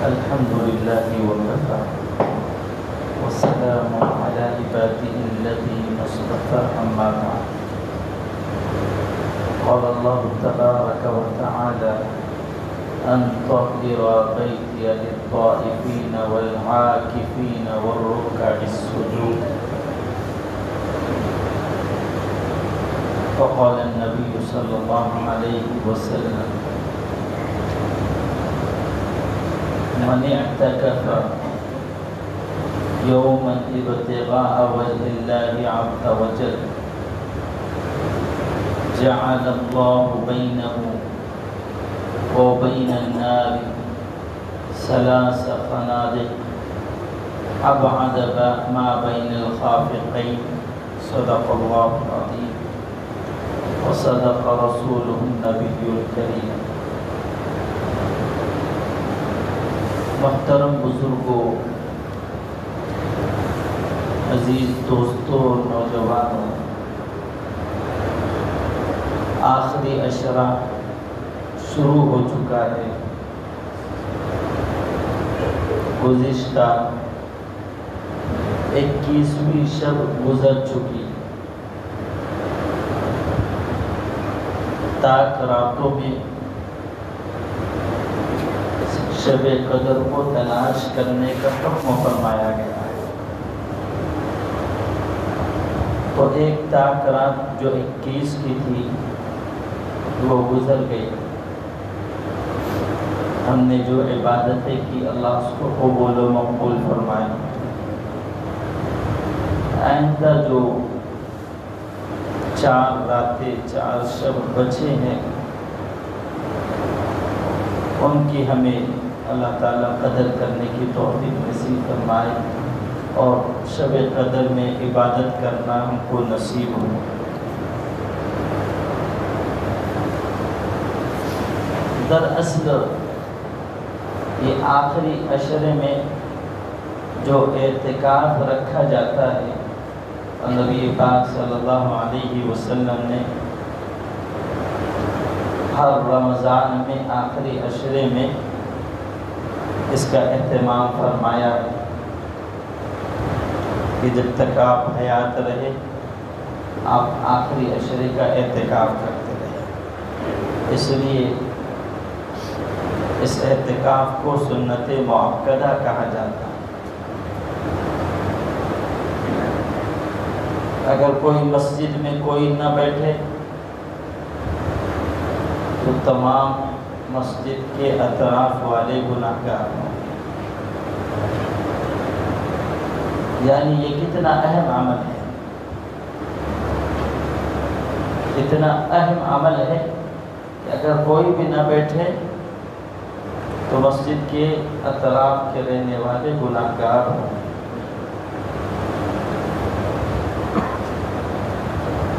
الحمد لله وكفى والسلام على عباده الذين اصطفى أما بعد. قال الله تبارك وتعالى أن طهر بيتي للطائفين والعاكفين والركع السجود. فقال النبي صلى الله عليه وسلم من اعتكف يوما ابتغاء وجه الله عز وجل جعل الله بينه وبين النار 3 خنادق أبعد ما بين الخافقين. صدق الله العظيم وصدق رسوله النبي الكريم. محترم بزرگوں، عزیز دوستوں، نوجوانوں، آخری عشرہ شروع ہو چکا ہے. گزشتہ 21ویں شب گزر چکی. تاک راتوں میں شب قدر کو تلاش کرنے کا حکم فرمایا گیا ہے. تو ایک تاک رات جو 21 کی تھی وہ گزر گئی. ہم نے جو عبادتیں کی اللہ اس کو قبول و مقبول فرمائے. آئندہ جو 4 راتیں 4 شب بچے ہیں ان کی ہمیں اللہ تعالیٰ قدر کرنے کی توفیق نصیب فرمائے اور شب قدر میں عبادت کرنا ہم کو نصیب ہو. دراصل یہ آخری عشرے میں جو اعتکاف رکھا جاتا ہے، نبی پاک صلی اللہ علیہ وسلم نے ہر رمضان میں آخری عشرے میں اس کا اہتمام فرمایا ہے کہ جب تک آپ حیات رہے آپ آخری عشرے کا اعتکاف کرتے رہے. اس لیے اس اعتکاف کو سنت مؤکدہ کہا جاتا ہے. اگر کوئی مسجد میں کوئی نہ بیٹھے تو تمام مسجد کے اطراف والے گناہگار ہوں. یعنی یہ کتنا اہم عمل ہے، اتنا اہم عمل ہے کہ اگر کوئی بھی نہ بیٹھے تو مسجد کے اطراف کے رہنے والے گناہگار ہوں.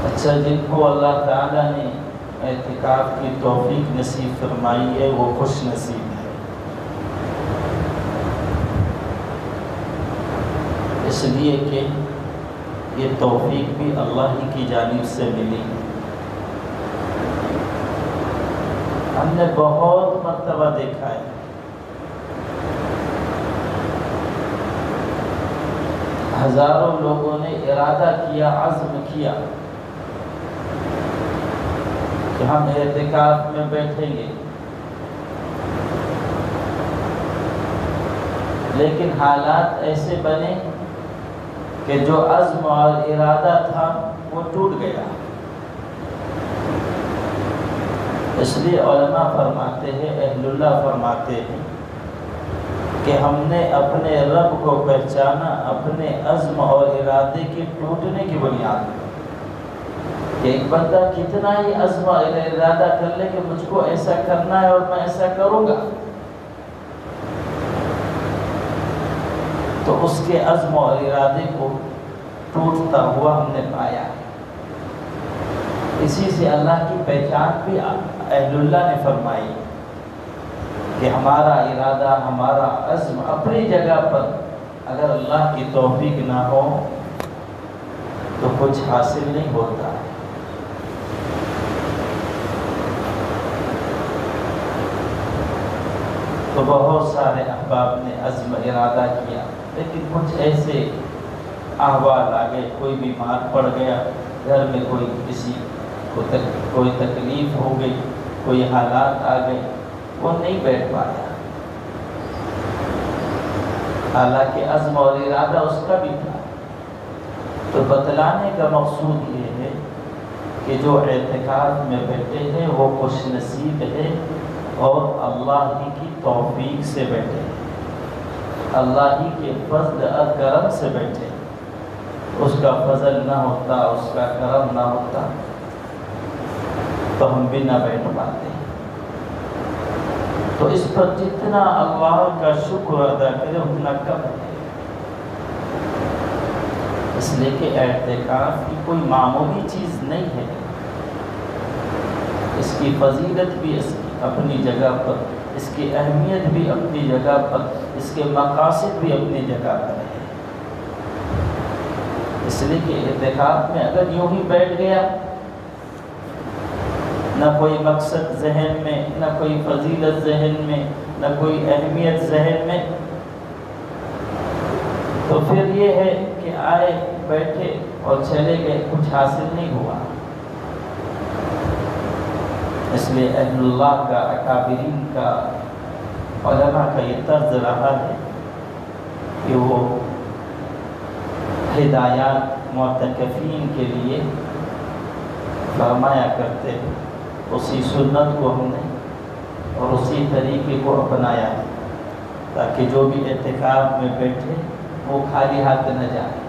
اچھا، جن کو اللہ تعالیٰ نے اعتکاف کی توفیق نصیب فرمائی ہے وہ خوش نصیب ہے. اس لیے کہ یہ توفیق بھی اللہ ہی کی جانب سے ملی. ہم نے بہت مرتبہ دیکھا ہے ہزاروں لوگوں نے ارادہ کیا، عزم کیا کہ ہم اعتکاف میں بیٹھیں گے، لیکن حالات ایسے بنے کہ جو عزم اور ارادہ تھا وہ ٹوٹ گیا. اس لیے علماء فرماتے ہیں، اہل اللہ فرماتے ہیں کہ ہم نے اپنے رب کو پہچانا اپنے عزم اور ارادے کے ٹوٹنے کی بنیاد پر. کہ ایک بندہ کتنا ہی عزم اور ارادہ کر لے کہ مجھ کو ایسا کرنا ہے اور میں ایسا کروں گا، تو اس کے عزم اور ارادے کو ٹوٹتا ہوا ہم نے پایا. اسی سے اللہ کی پہچان بھی اہل اللہ نے فرمائی کہ ہمارا ارادہ، ہمارا عزم اپنی جگہ پر اگر اللہ کی توفیق نہ ہو تو کچھ حاصل نہیں ہوتا. تو بہت سارے احباب نے عزم ارادہ کیا، لیکن کچھ ایسے احوال آ گئے، کوئی بیمار پڑ گیا، گھر میں کوئی کسی کو کوئی تکلیف ہو گئی، کوئی حالات آ گئے، وہ نہیں بیٹھ پایا، حالانکہ عزم اور ارادہ اس کا بھی تھا۔ تو بتلانے کا مقصود یہ ہے کہ جو اعتکاف میں بیٹھے ہیں وہ خوش نصیب ہے، اور اللہ ہی کی توفیق سے بیٹھے، اللہ ہی کے فضل اور کرم سے بیٹھے۔ اس کا فضل نہ ہوتا، اس کا کرم نہ ہوتا تو ہم بھی نہ بیٹھ پاتے۔ تو اس پر جتنا اللہ کا شکر ادا کرے اتنا کم ہے، اس لیے کہ اعتکاف کی کوئی معمولی چیز نہیں ہے، اس کی فضیلت بھی اس کی اپنی جگہ پر، اس کی اہمیت بھی اپنی جگہ پر، اس کے مقاصد بھی اپنی جگہ پر ہے۔ اس لیے کہ اعتکاف میں اگر یوں ہی بیٹھ گیا، نہ کوئی مقصد ذہن میں، نہ کوئی فضیلت ذہن میں، نہ کوئی اہمیت ذہن میں، تو پھر یہ ہے کہ آئے بیٹھے اور چلے گئے، کچھ حاصل نہیں ہوا۔ اس لیے اہل اللہ کا، اکابرین کا، علماء کا یہ طرز رہا ہے کہ وہ ہدایات معتکفین کے لیے فرمایا کرتے ہیں، اسی سنت کو ہم نے اور اسی طریقے کو اپنایا ہے، تاکہ جو بھی اعتکاف میں بیٹھے وہ خالی ہاتھ نہ جائے،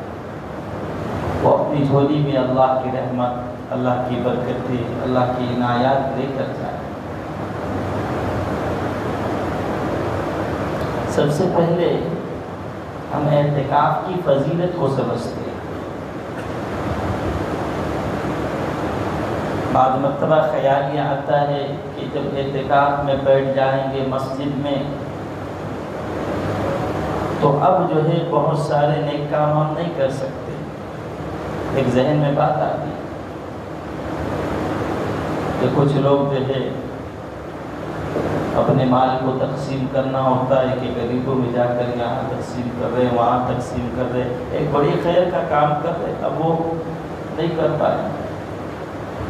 وہ اپنی جھولی میں اللہ کی رحمت، اللہ کی برکتیں، اللہ کی عنایات لے کر جائے۔ سب سے پہلے ہم اعتکاف کی فضیلت کو سمجھتے ہیں۔ بعض مرتبہ خیال یہ آتا ہے کہ جب اعتکاف میں بیٹھ جائیں گے مسجد میں تو اب جو ہے بہت سارے نیک کام ہم نہیں کر سکتے۔ ایک ذہن میں بات آتی ہے کہ کچھ لوگ جو ہے اپنے مال کو تقسیم کرنا ہوتا ہے کہ غریبوں میں جا کر یہاں تقسیم کر رہے، وہاں تقسیم کر رہے، ایک بڑی خیر کا کام کر رہے، اب وہ نہیں کر پائے،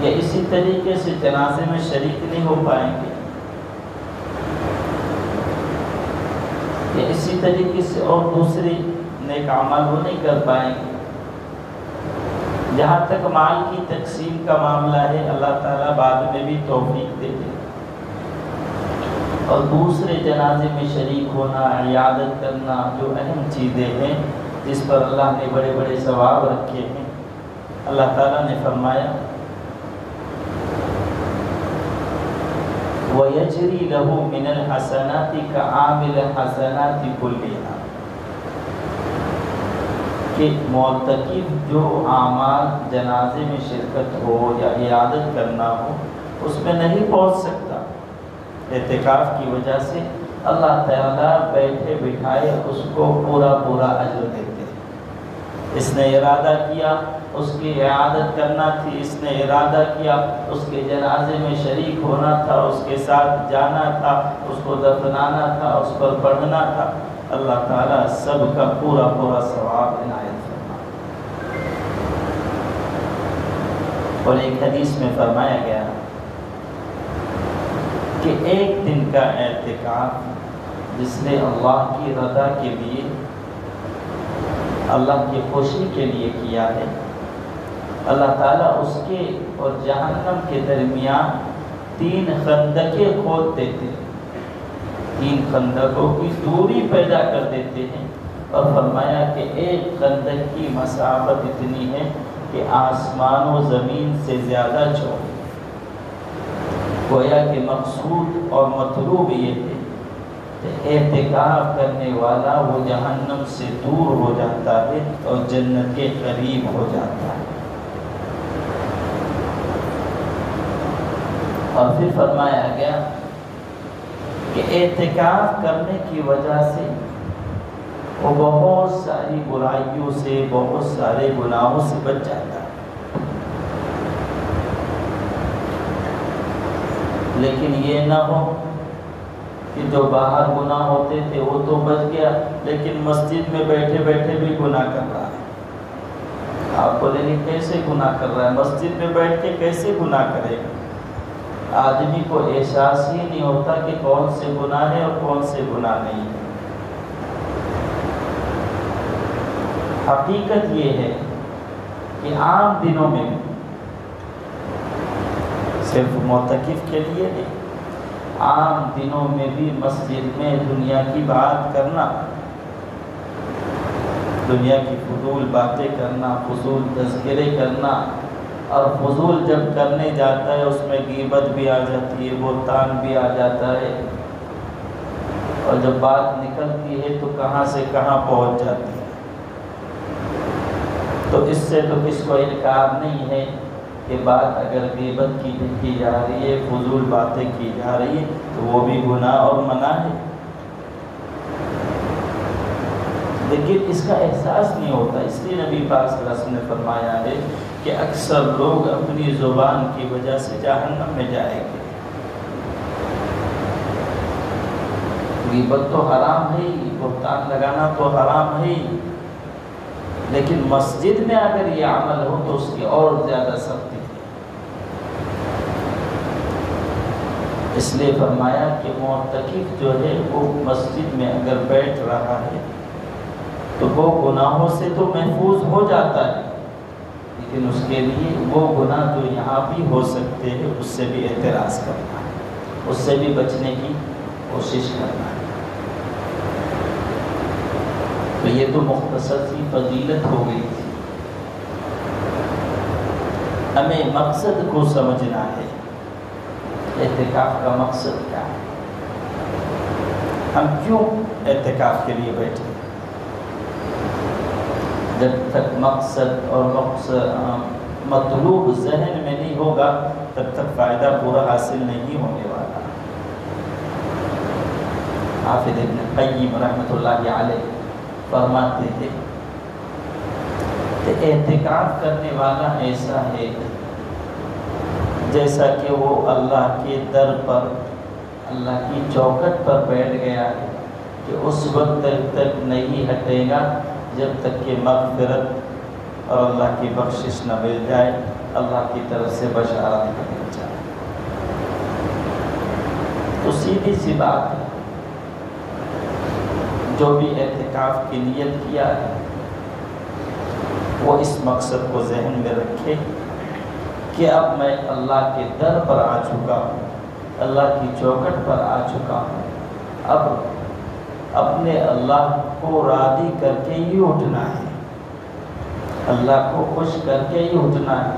یا اسی طریقے سے جنازے میں شریک نہیں ہو پائیں گے، یا اسی طریقے سے اور دوسری نیک اعمال وہ نہیں کر پائیں گے۔ جہاں تک مال کی تقسیم کا معاملہ ہے، اللہ تعالیٰ بعد میں بھی توفیق دیتے، اور دوسرے جنازے میں شریک ہونا، عیادت کرنا، جو اہم چیزیں ہیں جس پر اللہ نے بڑے بڑے ثواب رکھے ہیں، اللہ تعالیٰ نے فرمایا وَيَجْرِي لَهُ مِنَ الْحَسَنَاتِ كَعَامِلِ الْحَسَنَاتِ كُلِّهَا، کہ معتکف جو اعمال جنازے میں شرکت ہو یا عیادت کرنا ہو اس میں نہیں پہنچ سکتا، اعتکاف کی وجہ سے اللہ تعالیٰ بیٹھے بٹھائے اس کو پورا پورا اجر دیتے ہیں۔ اس نے ارادہ کیا اس کی عیادت کرنا تھی، اس نے ارادہ کیا اس کے جنازے میں شریک ہونا تھا، اس کے ساتھ جانا تھا، اس کو دفنانا تھا، اس پر پڑھنا تھا، اللہ تعالیٰ سب کا پورا پورا ثواب عنایت فرما۔ اور ایک حدیث میں فرمایا گیا کہ ایک دن کا اعتکاف جس نے اللہ کی رضا کے لیے، اللہ کی خوشی کے لیے کیا ہے، اللہ تعالیٰ اس کے اور جہنم کے درمیان 3 خندقیں کھود دیتے ہیں، 3 خندقوں کی دوری پیدا کر دیتے ہیں، اور فرمایا کہ ایک خندق کی مسافت اتنی ہے کہ آسمان و زمین سے زیادہ چوڑی۔ گویا کہ مقصود اور مطلوب یہ ہے کہ اعتکاف کرنے والا وہ جہنم سے دور ہو جاتا ہے اور جنت کے قریب ہو جاتا ہے۔ اور پھر فرمایا گیا کہ اعتکاف کرنے کی وجہ سے وہ بہت ساری برائیوں سے، بہت سارے گناہوں سے بچ جاتا ہے۔ لیکن یہ نہ ہو کہ جو باہر گناہ ہوتے تھے وہ تو بچ گیا، لیکن مسجد میں بیٹھے بیٹھے بھی گناہ کر رہا ہے۔ آپ بولیں گے کیسے گناہ کر رہا ہے؟ مسجد میں بیٹھ کے کیسے گناہ کرے گا؟ آدمی کو احساس ہی نہیں ہوتا کہ کون سے گناہ ہے اور کون سے گناہ نہیں ہے۔ حقیقت یہ ہے کہ عام دنوں میں صرف معتکف کے لیے نہیں، عام دنوں میں بھی مسجد میں دنیا کی بات کرنا، دنیا کی فضول باتیں کرنا، فضول تذکرے کرنا، اور فضول جب کرنے جاتا ہے اس میں غیبت بھی آ جاتی ہے، بہتان بھی آ جاتا ہے، اور جب بات نکلتی ہے تو کہاں سے کہاں پہنچ جاتی ہے۔ تو اس سے تو کس کو انکار نہیں ہے کہ بات اگر غیبت کی جا رہی ہے، فضول باتیں کی جا رہی ہے تو وہ بھی گناہ اور منع ہے، لیکن اس کا احساس نہیں ہوتا۔ اس لیے نبی پاک صلی اللہ علیہ وسلم نے فرمایا ہے کہ اکثر لوگ اپنی زبان کی وجہ سے جہنم میں جائیں گے۔ غیبت تو حرام ہے ہی، بہتان لگانا تو حرام ہے ہی، لیکن مسجد میں اگر یہ عمل ہو تو اس کی اور زیادہ سختی ہے۔ اس لیے فرمایا کہ معتکف جو ہے وہ مسجد میں اگر بیٹھ رہا ہے تو وہ گناہوں سے تو محفوظ ہو جاتا ہے، لیکن اس کے لیے وہ گناہ جو یہاں بھی ہو سکتے ہیں اس سے بھی اعتراض کرنا ہے، اس سے بھی بچنے کی کوشش کرنا ہے۔ تو یہ تو مختصر سی فضیلت ہو گئی تھی۔ ہمیں مقصد کو سمجھنا ہے، اعتکاف کا مقصد کیا ہے، ہم کیوں اعتکاف کے لیے بیٹھے؟ جب تک مقصد اور مطلوب ذہن میں نہیں ہوگا تب تک فائدہ پورا حاصل نہیں ہونے والا۔ حافظ ابن قیم رحمۃ اللہ علیہ فرماتے تھے کہ اعتکاف کرنے والا ایسا ہے جیسا کہ وہ اللہ کے در پر، اللہ کی چوکھٹ پر بیٹھ گیا ہے کہ اس وقت تک نہیں ہٹے گا جب تک کہ مغفرت اور اللہ کی بخشش نہ مل جائے، اللہ کی طرف سے بشارت نہ مل جائے۔ تو سیدھی سی بات ہے، جو بھی اعتکاف کی نیت کیا ہے وہ اس مقصد کو ذہن میں رکھے کہ اب میں اللہ کے در پر آ چکا ہوں، اللہ کی چوکھٹ پر آ چکا ہوں، اب اپنے اللہ کو راضی کر کے ہی اٹھنا ہے، اللہ کو خوش کر کے ہی اٹھنا ہے،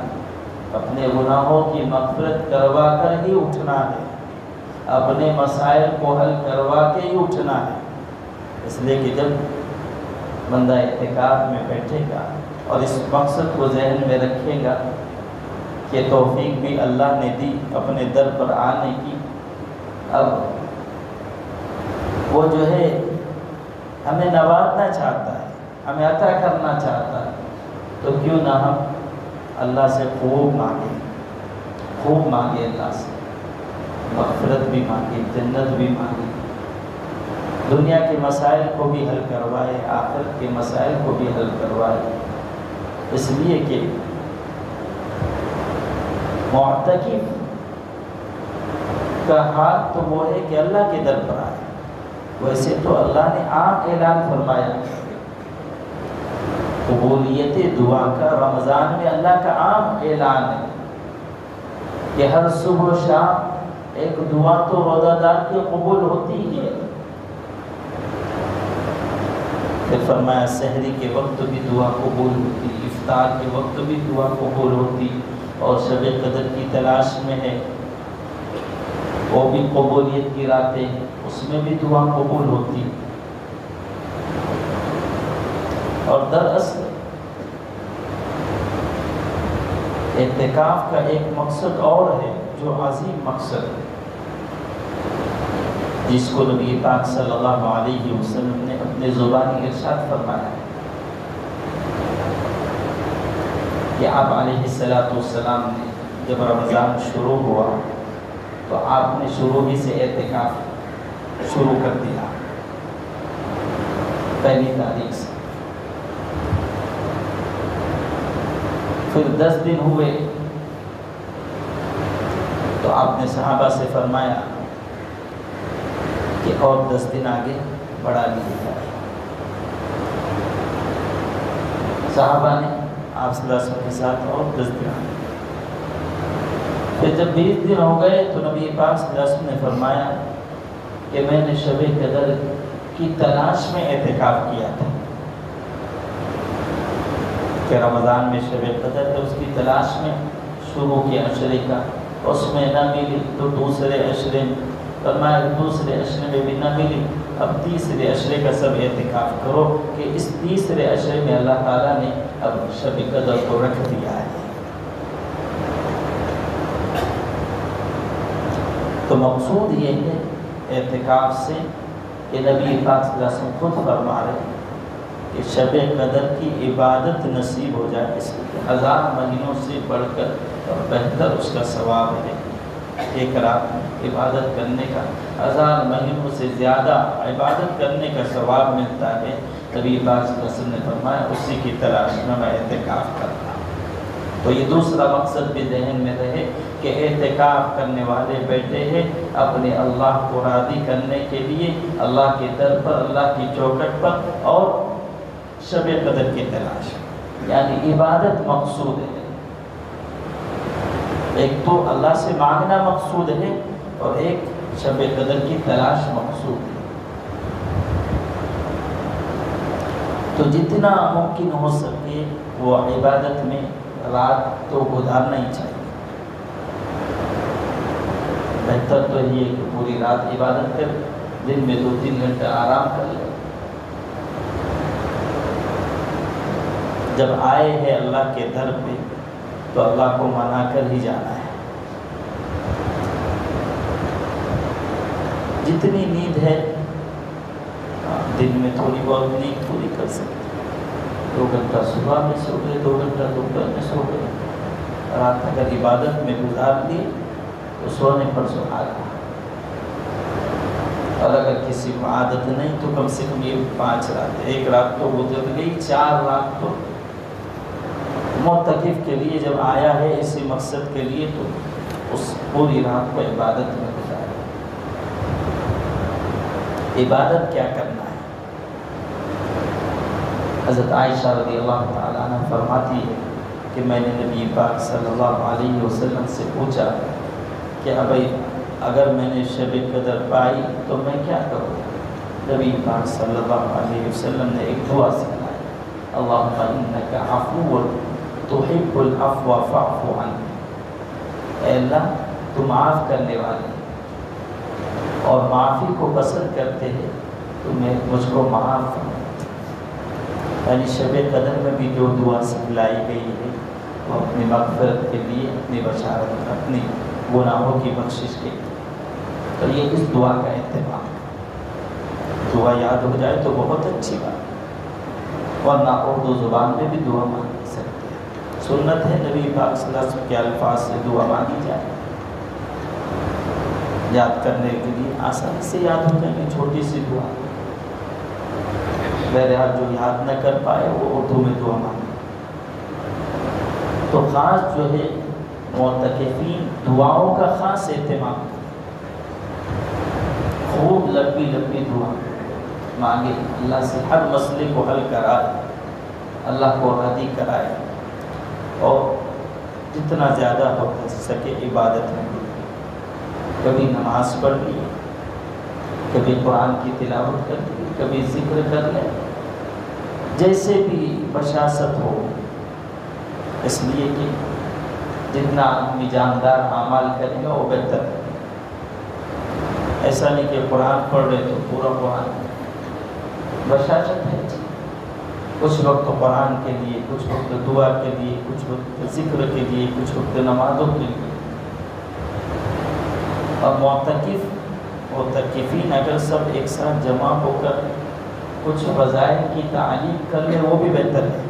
اپنے گناہوں کی مغفرت کروا کر ہی اٹھنا ہے، اپنے مسائل کو حل کروا کے ہی اٹھنا ہے۔ اس لیے کہ جب بندہ اعتکاف میں بیٹھے گا اور اس مقصد کو ذہن میں رکھے گا کہ توفیق بھی اللہ نے دی اپنے در پر آنے کی، اب وہ جو ہے ہمیں نوازنا چاہتا ہے، ہمیں عطا کرنا چاہتا ہے، تو کیوں نہ ہم اللہ سے خوب مانگے اللہ سے، مغفرت بھی مانگے، جنت بھی مانگے، دنیا کے مسائل کو بھی حل کروائے، آخرت کے مسائل کو بھی حل کروائے۔ اس لیے کہ معتکف کا حال تو وہ ہے کہ اللہ کے در پر آئے۔ ویسے تو اللہ نے عام اعلان فرمایا، قبولیت دعا کا رمضان میں اللہ کا عام اعلان ہے کہ ہر صبح و شام ایک دعا تو روزہ دار کی قبول ہوتی ہی ہے۔ پھر فرمایا سحری کے وقت بھی دعا قبول ہوتی، افطار کے وقت بھی دعا قبول ہوتی، اور شب قدر کی تلاش میں ہے وہ بھی قبولیت کی راتیں ہیں، اس میں بھی دعا قبول ہوتی۔ اور دراصل اعتکاف کا ایک مقصد اور ہے جو عظیم مقصد ہے، جس کو نبی پاک صلی اللہ علیہ وسلم نے اپنے زبانی ارشاد فرمایا ہے کہ آپ علیہ السلام نے جب رمضان شروع ہوا تو آپ نے شروع ہی سے اعتکاف شروع کر دیا پہلی تاریخ سے. پھر 10 دن ہوئے تو آپ نے صحابہ سے فرمایا کہ اور 10 دن آگے بڑھا لیے جائے. صحابہ نے آپ صلی اللہ علیہ وسلم کے ساتھ اور 10 دن آگے. پھر جب 20 دن ہو گئے تو نبی پاک صلی اللہ علیہ وسلم نے فرمایا کہ میں نے شب قدر کی تلاش میں اعتکاف کیا تھا کہ رمضان میں شب قدر ہے، اس کی تلاش میں شروع کیا عشرے کا، اس میں نہ ملی تو دوسرے عشرے میں، فرمایا دوسرے عشرے میں بھی نہ ملی، اب تیسرے عشرے کا سب اعتکاف کرو کہ اس تیسرے عشرے میں اللہ تعالیٰ نے اب شب قدر کو رکھ دیا ہے. تو مقصود یہ ہے اعتکاف سے کہ نبی پاک صلی اللہ علیہ وسلم خود فرما رہے ہیں کہ شب قدر کی عبادت نصیب ہو جائے، اس لیے 1000 مہینوں سے بڑھ کر اور بہتر اس کا ثواب ہے. ایک رات میں عبادت کرنے کا 1000 مہینوں سے زیادہ عبادت کرنے کا ثواب ملتا ہے. نبی پاک صلی اللہ علیہ وسلم نے فرمایا اسی کی تلاش میں اعتکاف کرتا. تو یہ دوسرا مقصد بھی ذہن میں رہے کہ اعتکاف کرنے والے بیٹھے ہیں اپنے اللہ کو راضی کرنے کے لیے اللہ کے در پر، اللہ کی چوکھٹ پر، اور شب قدر کی تلاش، یعنی عبادت مقصود ہے. ایک تو اللہ سے مانگنا مقصود ہے اور ایک شب قدر کی تلاش مقصود ہے. تو جتنا ممکن ہو سکے وہ عبادت میں رات تو گزارنا ہی چاہیے. بہتر تو یہ ہے کہ پوری رات عبادت کر، دن میں 2-3 گھنٹے آرام کر لے. جب آئے ہیں اللہ کے در پہ تو اللہ کو منا کر ہی جانا ہے. جتنی نیند ہے دن میں تھوڑی بہت نیند پوری کر سکتے. 2 گھنٹہ صبح میں سو گئے، 2 گھنٹہ دوپہر میں سو گئے، رات اگر عبادت میں گزار دی تو سونے پر سہاگا. اور اگر کسی کو عادت نہیں تو کم سے کم یہ 5 رات، 1 رات تو گزر گئی، 4 رات تو معتکف کے لیے جب آیا ہے اسی مقصد کے لیے تو اس پوری رات کو عبادت میں گزارے. عبادت کیا کرنا ہے؟ حضرت عائشہ رضی اللہ تعالیٰ عنہ فرماتی ہے کہ میں نے نبی پاک صلی اللہ علیہ وسلم سے پوچھا کہ ابھی اگر میں نے شب قدر پائی تو میں کیا کروں؟ نبی پاک صلی اللہ علیہ وسلم نے ایک دعا سکھائی، اللہم انک عفو تحب العفو فاعف عنی. اے اللہ تو معاف کرنے والے اور معافی کو پسند کرتے ہیں تو میں مجھ کو معاف کروں. یعنی شب قدر میں بھی جو دعا سکھلائی گئی ہے وہ اپنی مغفرت کے لیے، اپنی بشارت، اپنی گناہوں کی بخشش کے لیے. تو یہ اس دعا کا اہتمام ہے. دعا یاد ہو جائے تو بہت اچھی بات، ورنہ اردو زبان میں بھی دعا مانگ سکتے ہیں. سنت ہے نبی پاک صلی اللہ علیہ وسلم کے الفاظ سے دعا مانگی جائے. یاد کرنے کے لیے آسانی سے یاد ہو جائے گی، چھوٹی سی دعا. بہرحال جو یاد نہ کر پائے وہ اردو میں دعا مانگے. تو خاص جو ہے معتکفین دعاؤں کا خاص اہتمام، خوب لمبی لمبی دعا مانگے، اللہ سے ہر مسئلے کو حل کرائے، اللہ کو راضی کرائے، اور جتنا زیادہ ہو سکے عبادت میں بھی. کبھی نماز پڑھ لی، کبھی قرآن کی تلاوت کر لی، کبھی ذکر کر لیں، جیسے بھی بشاشت ہو، اس لیے کہ جتنا آدمی جاندار اعمال کرے گا وہ بہتر ہے. ایسا نہیں کہ قرآن پڑھ رہے تو پورا قرآن. بشاشت ہے، کچھ وقت قرآن کے لیے، کچھ وقت دعا کے لیے، کچھ وقت ذکر کے لیے، کچھ وقت نمازوں کے لیے. اور معتکفین اگر سب ایک ساتھ جمع ہو کر کچھ فضائل کی تعلیم کر لیں وہ بھی بہتر ہے.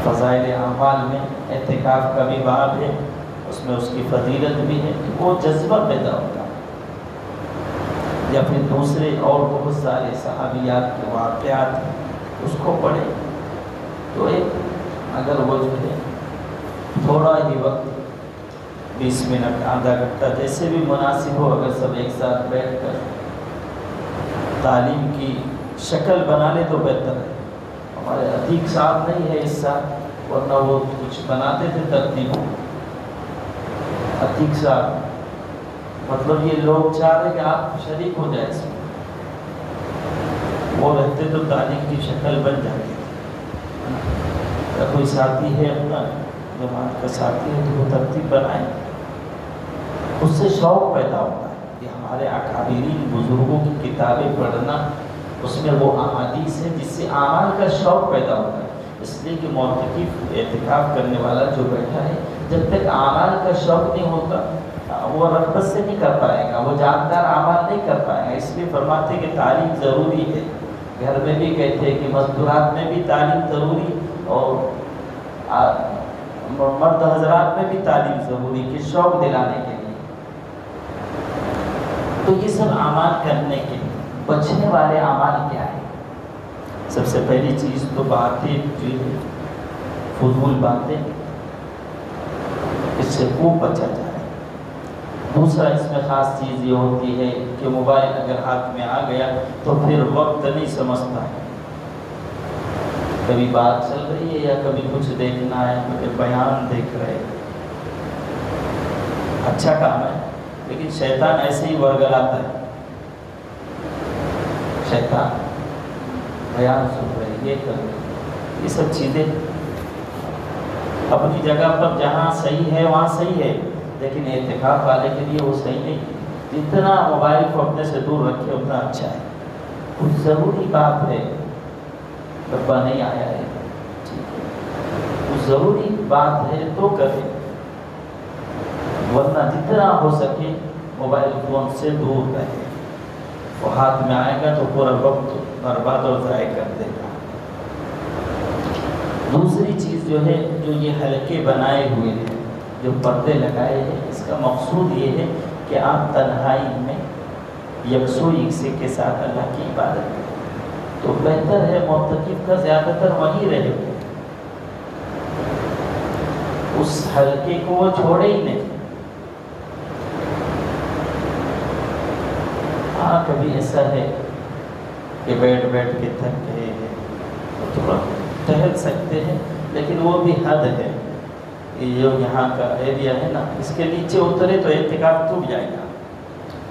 فضائل اعمال میں اعتکاف کا بھی باب ہے، اس میں اس کی فضیلت بھی ہے، وہ جذبہ پیدا ہوتا ہے. یا پھر دوسرے اور بہت سارے صحابیات کے واقعات ہیں اس کو پڑھیں تو ایک اگر وہ جو ہے تھوڑا ہی وقت 20 منٹ آدھا گھنٹہ جیسے بھی مناسب ہو اگر سب ایک ساتھ بیٹھ کر تعلیم کی شکل بنا لے تو بہتر ہے۔ ہمارے عتیق صاحب نہیں ہے اس سال ورنہ وہ کچھ بناتے تھے ترتیب۔ عتیق صاحب مطلب یہ لوگ چاہ رہے کہ آپ شریک ہو جائے اس میں، وہ رہتے تو تعلیم کی شکل بن جاتی تھی۔ اگر کوئی ساتھی ہے اپنا جماعت کا ساتھی ہے تو وہ ترتیب بنائے، اس سے شوق پیدا ہوتا ہے کہ ہمارے اکابرین بزرگوں کی کتابیں پڑھنا، اس میں وہ احادیث ہیں جس سے اعمال کا شوق پیدا ہوتا ہے۔ اس لیے کہ معتکف اعتکاف کرنے والا جو بیٹھا ہے جب تک اعمال کا شوق نہیں ہوتا وہ رغبت سے نہیں کر پائے گا، وہ جاندار اعمال نہیں کر پائے گا۔ اس لیے فرماتے کہ تعلیم ضروری ہے، گھر میں بھی کہتے ہیں کہ مزدورات میں بھی تعلیم ضروری اور مرد حضرات میں بھی تعلیم ضروری کہ شوق دلانے کے لیے۔ تو یہ سب اعمال کرنے کے لیے بچنے والے اعمال کیا ہیں؟ سب سے پہلی چیز تو باتیں جو فضول باتیں، اس سے خوب بچا جائے۔ دوسرا اس میں خاص چیز یہ ہوتی ہے کہ موبائل اگر ہاتھ میں آ گیا تو پھر وقت نہیں سمجھتا ہے، کبھی بات چل رہی ہے یا کبھی کچھ دیکھنا ہے، کبھی بیان دیکھ رہے ہیں۔ اچھا کام ہے لیکن شیطان ایسے ہی ورگلاتا ہے، شیطان بیان سن رہے یہ کر رہے، یہ سب چیزیں اپنی جگہ پر جہاں صحیح ہے وہاں صحیح ہے، لیکن اعتکاف والے کے لیے وہ صحیح نہیں۔ جتنا موبائل کو اپنے سے دور رکھے اتنا اچھا ہے۔ کچھ ضروری بات ہے، ڈبہ نہیں آیا ہے، کچھ ضروری بات ہے تو کرے، ورنہ جتنا ہو سکے موبائل فون سے دور رہے۔ وہ ہاتھ میں آئے گا تو پورا وقت برباد اور ضائع کر دے گا۔ دوسری چیز جو ہے، جو یہ حلقے بنائے ہوئے ہیں، جو پردے لگائے ہیں، اس کا مقصود یہ ہے کہ آپ تنہائی میں یکسو یکسے کے ساتھ اللہ کی عبادت کریں۔ تو بہتر ہے معتکف کا زیادہ تر وہیں رہے، اس حلقے کو وہ چھوڑے ہی نہیں۔ ہاں کبھی ایسا ہے کہ بیٹھ کے تھک گئے ہیں تو تھوڑا ٹہل سکتے ہیں، لیکن وہ بھی حد ہے۔ یہ جو یہاں کا ایریا ہے نا، اس کے نیچے اترے تو اعتکاف ٹوٹ جائے گا،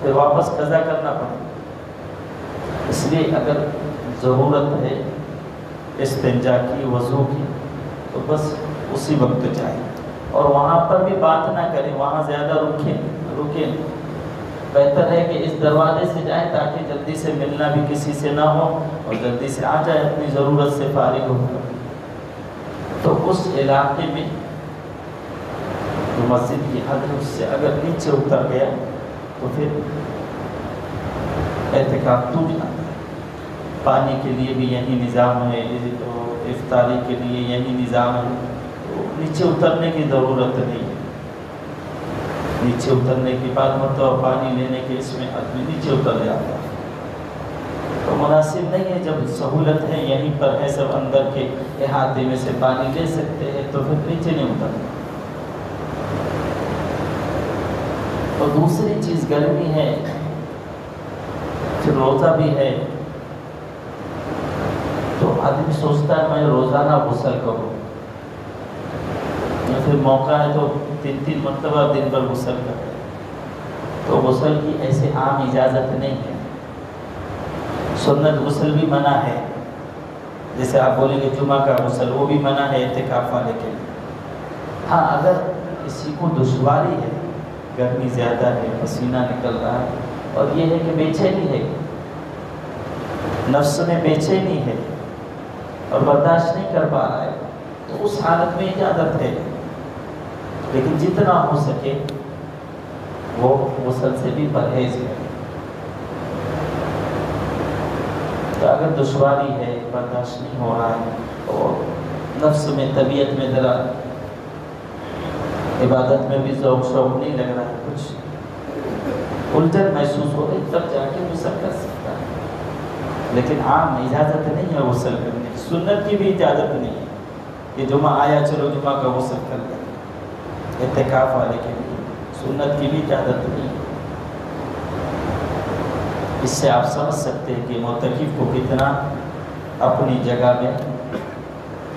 پھر واپس قضا کرنا پڑے گا۔ اس لیے اگر ضرورت ہے استنجا کی، وضو کی، تو بس اسی وقت جائیں، اور وہاں پر بھی بات نہ کریں، وہاں زیادہ رکیں۔ بہتر ہے کہ اس دروازے سے جائیں تاکہ جلدی سے ملنا بھی کسی سے نہ ہو اور جلدی سے آ جائے اپنی ضرورت سے فارغ ہو کر۔ تو اس علاقے میں جو مسجد کی حد ہے اس سے اگر نیچے اتر گیا تو پھر اعتکاف ٹوٹ جاتا ہے۔ پانی کے لیے بھی یہی نظام ہے، تو افطاری کے لیے یہی نظام ہے، تو نیچے اترنے کی ضرورت نہیں ہے۔ نیچے اترنے کے بعد مطلب پانی لینے کے اس میں آدمی نیچے اتر جاتا ہے، تو مناسب نہیں ہے۔ جب سہولت ہے یہیں پر ہے، سب اندر کے احاطے میں سے پانی لے سکتے ہیں، تو پھر نیچے نہیں اترنا۔ اور دوسری چیز گرمی ہے، پھر روزہ بھی ہے، تو آدمی سوچتا ہے میں روزانہ غسل کروں، یا پھر موقع ہے تو 3 مرتبہ دن پر غسل کرتے ہیں۔ تو غسل کی ایسے عام اجازت نہیں ہے، سنت غسل بھی منع ہے، جیسے آپ بولیں گے جمعہ کا غسل وہ بھی منع ہے اعتکاف والے کے لیے۔ ہاں اگر کسی کو دشواری ہے، گرمی زیادہ ہے، پسینہ نکل رہا ہے، اور یہ ہے کہ بے چینی ہے، نفس میں بے چینی ہے اور برداشت نہیں کر پا رہا ہے، تو اس حالت میں اجازت ہے، لیکن جتنا ہو سکے وہ غسل سے بھی پرہیز ہے۔ تو اگر دشواری ہے، برداشت نہیں ہو رہا ہے اور نفس میں، طبیعت میں ذرا عبادت میں بھی ذوق شوق نہیں لگ رہا ہے، کچھ الجھن محسوس ہو رہی تب جا کے غسل کر سکتا ہے، لیکن عام اجازت نہیں ہے غسل کرنے کی، سنت کی بھی اجازت نہیں ہے کہ جمعہ آیا چلو جمعہ کا غسل کر لیں، اعتکاف والے کے لیے سنت کی بھی اجازت نہیں ہے۔ اس سے آپ سمجھ سکتے ہیں کہ معتکف کو کتنا اپنی جگہ میں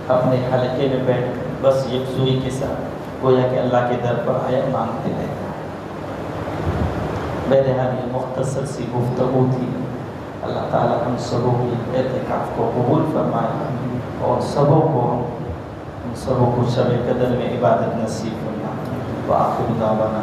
اپنے حلقے میں بیٹھ کر بس یکسوئی کے ساتھ گویا کہ اللہ کے در پر آیا مانگتے رہتا ہے۔ بہرحال یہ مختصر سی گفتگو تھی۔ اللہ تعالیٰ ہم سبوں کی اعتکاف کو قبول فرمائے اور ہم سبوں کو شب قدر میں عبادت نصیب فرمائے۔ وآخر دعوانا